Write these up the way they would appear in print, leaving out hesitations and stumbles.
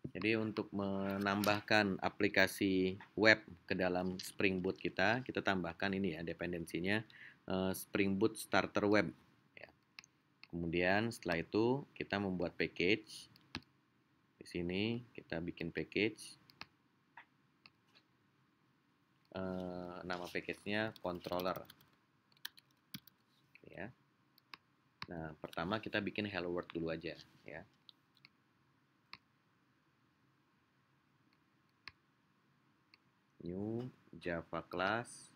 Jadi untuk menambahkan aplikasi web ke dalam Spring Boot kita tambahkan ini ya dependensinya Spring Boot Starter Web. Ya. Kemudian setelah itu kita membuat package. Di sini kita bikin package. Nama package-nya controller. Ya. Nah, pertama kita bikin hello world dulu aja ya. New Java class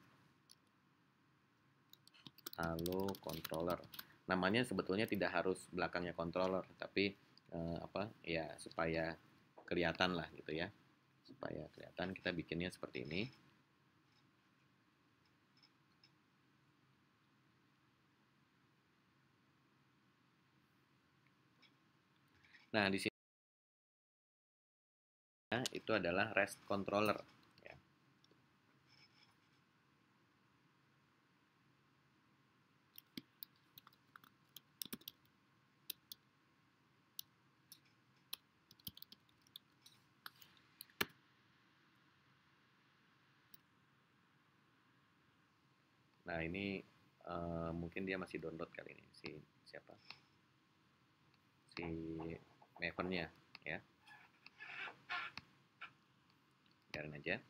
halo controller. Namanya sebetulnya tidak harus belakangnya controller, tapi apa ya supaya kelihatan lah gitu ya. Supaya kelihatan kita bikinnya seperti ini. Nah, di sini itu adalah REST controller ya. Nah, ini mungkin dia masih download kali ini si siapa? Si Maven-nya ya. Biarin aja.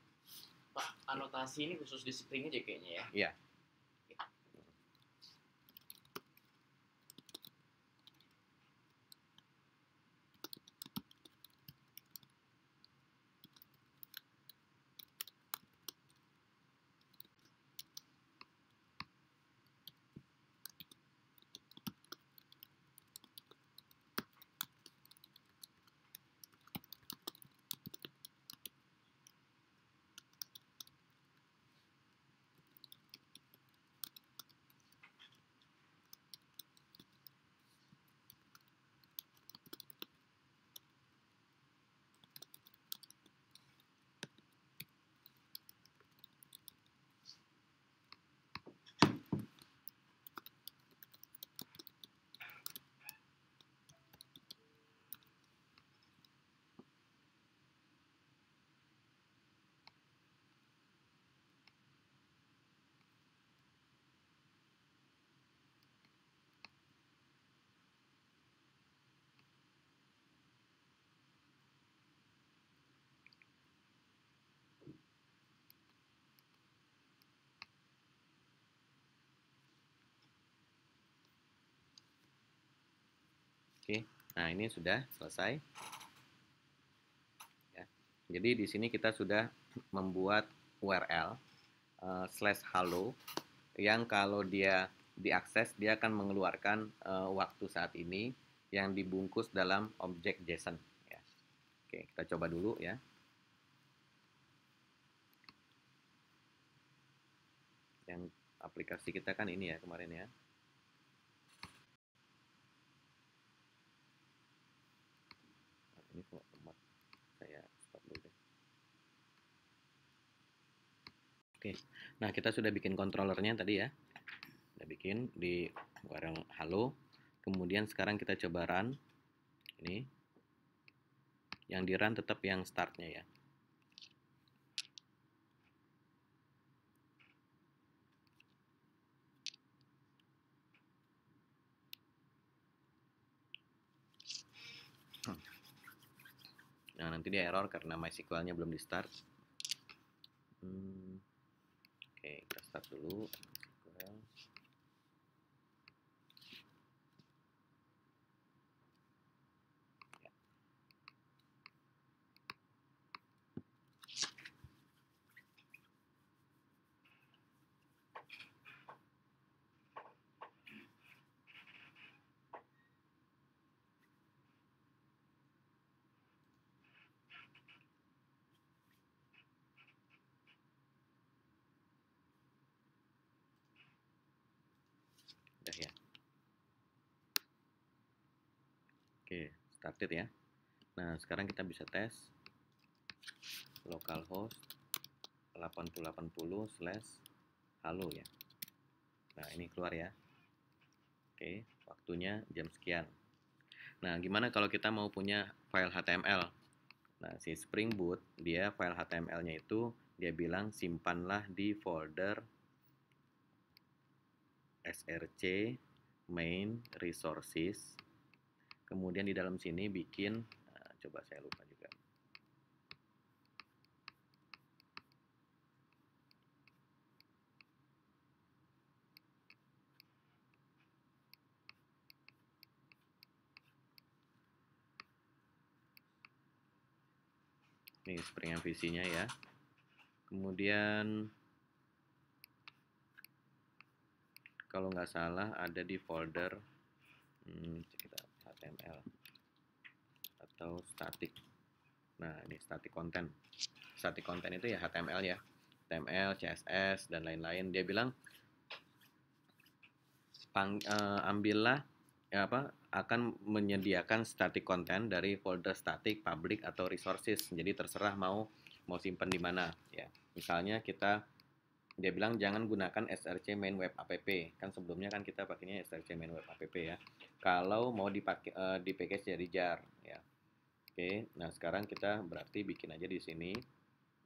Pak, anotasi ini khusus di Spring aja kayaknya ya. Iya. Oke. Nah, ini sudah selesai. Ya. Jadi di sini kita sudah membuat URL /halo yang kalau dia diakses dia akan mengeluarkan waktu saat ini yang dibungkus dalam objek JSON ya. Oke, kita coba dulu ya. Yang aplikasi kita kan ini ya kemarin ya. Ini kok saya stop dulu deh. Oke, nah kita sudah bikin controllernya tadi ya. Kita bikin di URL halo. Kemudian sekarang kita coba run. Ini yang di run tetap yang startnya ya. Nah, nanti dia error karena MySQL-nya belum di start. Oke, kita start dulu MySQL. Udah ya. Oke, started ya. Nah, sekarang kita bisa tes localhost 8080/halo ya. Nah, ini keluar ya. Oke, waktunya jam sekian. Nah, gimana kalau kita mau punya file HTML? Nah, si Spring Boot, dia file HTML-nya itu dia bilang simpanlah di folder src main resources. Kemudian di dalam sini bikin, coba saya lupa juga. Ini Spring MVC-nya ya. Kemudian kalau nggak salah ada di folder kita HTML atau static. Nah, ini static content. Static content itu ya HTML ya. HTML, CSS, dan lain-lain. Dia bilang ambillah akan menyediakan static content dari folder static, public, atau resources. Jadi terserah mau simpan di mana ya. Misalnya dia bilang jangan gunakan src main web app. Kan sebelumnya kan kita pakainya src main web app ya. Kalau mau dipakai di package dari jar ya. Oke, nah sekarang kita berarti bikin aja di sini.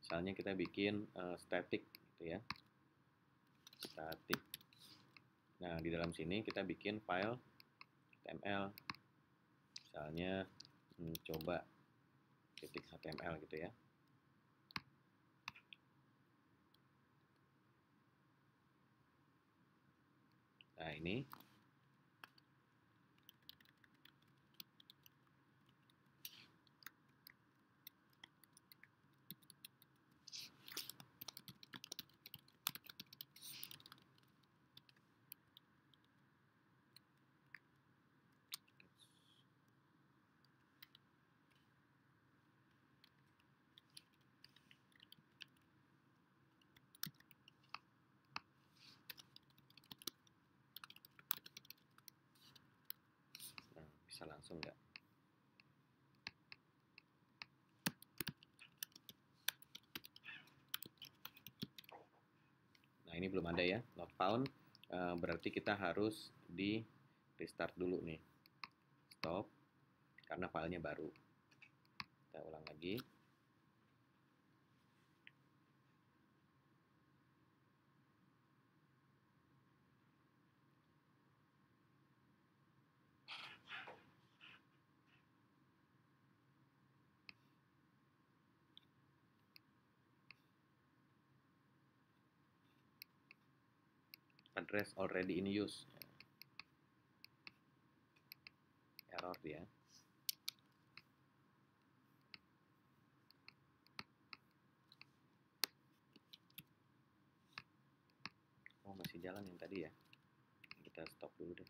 Misalnya kita bikin static gitu ya. Static. Nah, di dalam sini kita bikin file HTML. Misalnya coba .html gitu ya. Nah, ini bisa langsung nggak? Nah, ini belum ada ya, not found. Berarti kita harus di restart dulu nih. Stop, karena filenya baru. Kita ulang lagi. Address already in use. Error dia. Oh, masih jalan yang tadi ya. Kita stop dulu deh.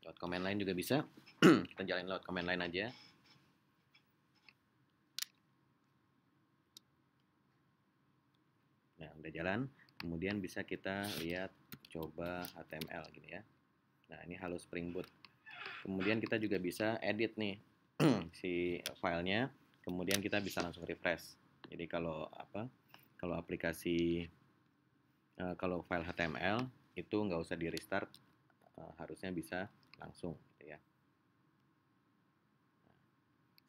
Lewat command line juga bisa. Kita jalanin lewat command line aja. Nah, udah jalan. Kemudian bisa kita lihat coba HTML gini ya. Nah, ini Halo Spring Boot. Kemudian kita juga bisa edit nih si filenya. Kemudian kita bisa langsung refresh. Jadi kalau aplikasi kalau file HTML itu nggak usah di restart, harusnya bisa langsung gitu ya.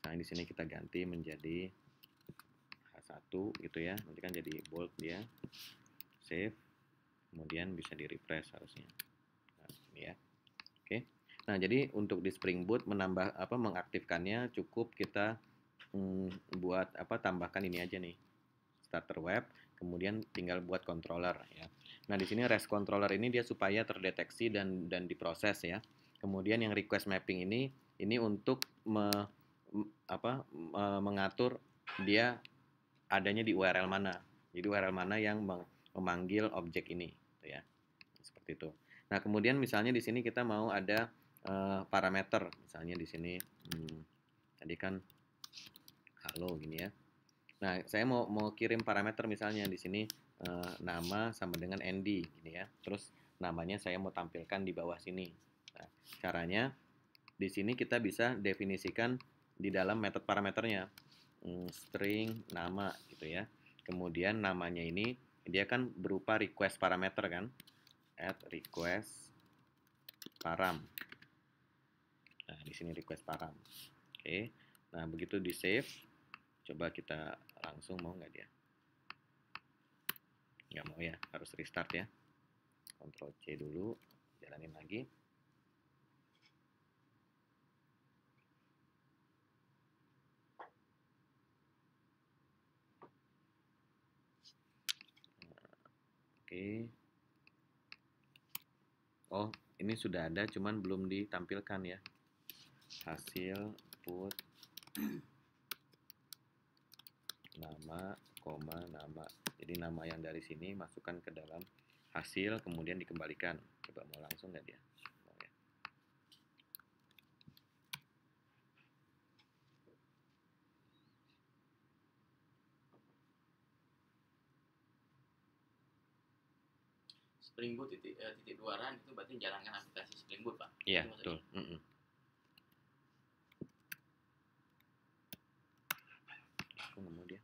Nah, di sini kita ganti menjadi H1 gitu ya. Nanti kan jadi bold dia. Save. Kemudian bisa di refresh harusnya. Nah, ini ya. Oke. Nah, jadi untuk di Spring Boot mengaktifkannya cukup kita tambahkan ini aja nih. Starter web, kemudian tinggal buat controller ya. Nah, di sini REST controller ini dia supaya terdeteksi dan diproses ya. Kemudian yang request mapping ini untuk mengatur dia adanya di URL mana. Jadi URL mana yang memanggil objek ini, gitu ya. Seperti itu. Nah, kemudian misalnya di sini kita mau ada parameter, misalnya di sini tadi kan halo gini ya. Nah, saya mau kirim parameter misalnya di sini nama sama dengan Andy gini ya. Terus namanya saya mau tampilkan di bawah sini. Nah, caranya di sini kita bisa definisikan di dalam metode parameternya string nama gitu ya. Kemudian namanya ini dia kan berupa request parameter kan, add request param. Nah, di sini request param. Oke. Nah, begitu di save, coba kita langsung mau nggak dia? Nggak mau ya, harus restart ya. Ctrl C dulu, jalanin lagi. Oke. Oh, ini sudah ada, cuman belum ditampilkan ya. Hasil put nama, koma, nama. Jadi nama yang dari sini masukkan ke dalam hasil, kemudian dikembalikan. Coba mau langsung nggak dia? Mau ya. Spring Boot titik dua run itu berarti jalankan aplikasi Spring Boot, Pak. Iya, Itu betul. maksudnya. Aku nemu dia.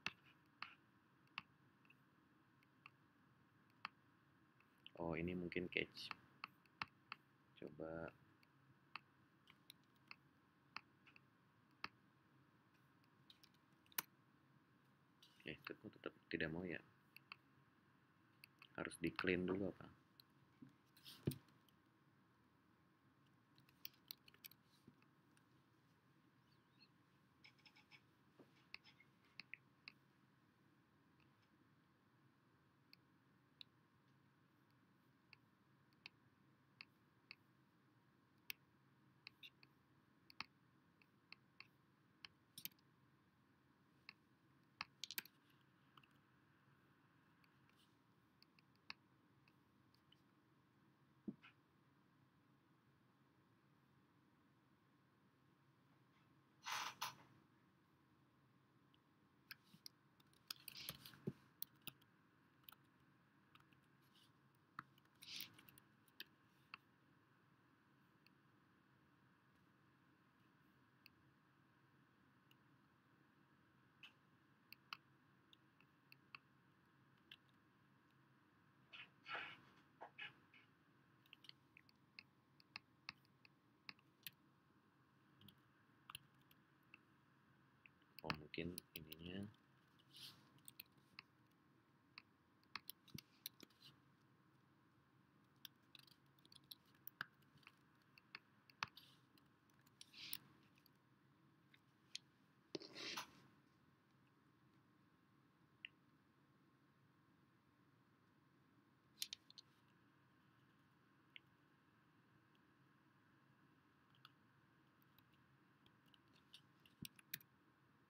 Oh, ini mungkin cache. Coba. Tetap tidak mau ya. Harus di clean dulu apa? Oh, mungkin ininya.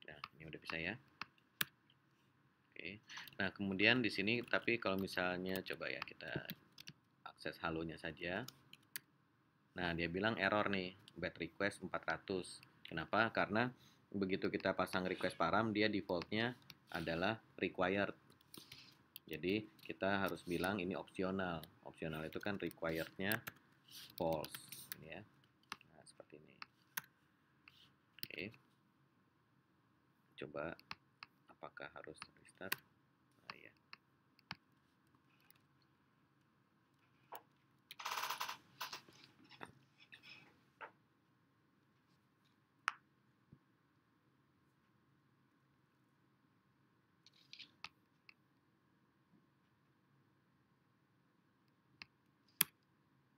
Nah, ini udah bisa ya. Oke. Nah, kemudian di sini tapi kalau misalnya coba ya kita akses halonya saja. Nah, dia bilang error nih, bad request 400. Kenapa? Karena begitu kita pasang request param, dia defaultnya adalah required. Jadi kita harus bilang ini opsional. Opsional itu kan requirednya false. Ini ya. Nah, seperti ini. Oke. Coba apakah harus restart? Nah, ya.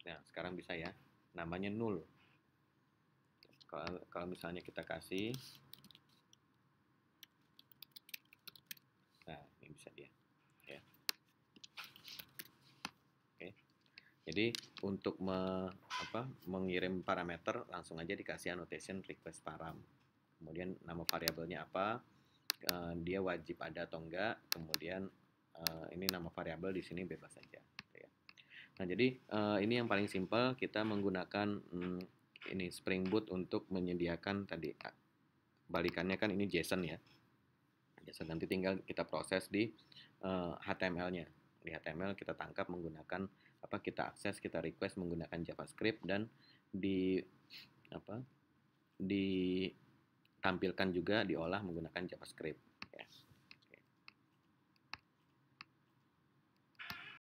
Nah, sekarang bisa ya. Namanya null. Kalau misalnya kita kasih, nah ini bisa dia. Ya. Oke. Jadi untuk mengirim parameter langsung aja dikasih annotation request param. Kemudian nama variabelnya apa, dia wajib ada atau enggak, kemudian ini nama variabel di sini bebas saja. Ya. Nah, jadi ini yang paling simpel, kita menggunakan ini Spring Boot untuk menyediakan tadi balikannya kan ini JSON ya. JSON nanti tinggal kita proses di HTML-nya. Di HTML kita tangkap menggunakan kita akses, kita request menggunakan JavaScript, dan ditampilkan juga diolah menggunakan JavaScript.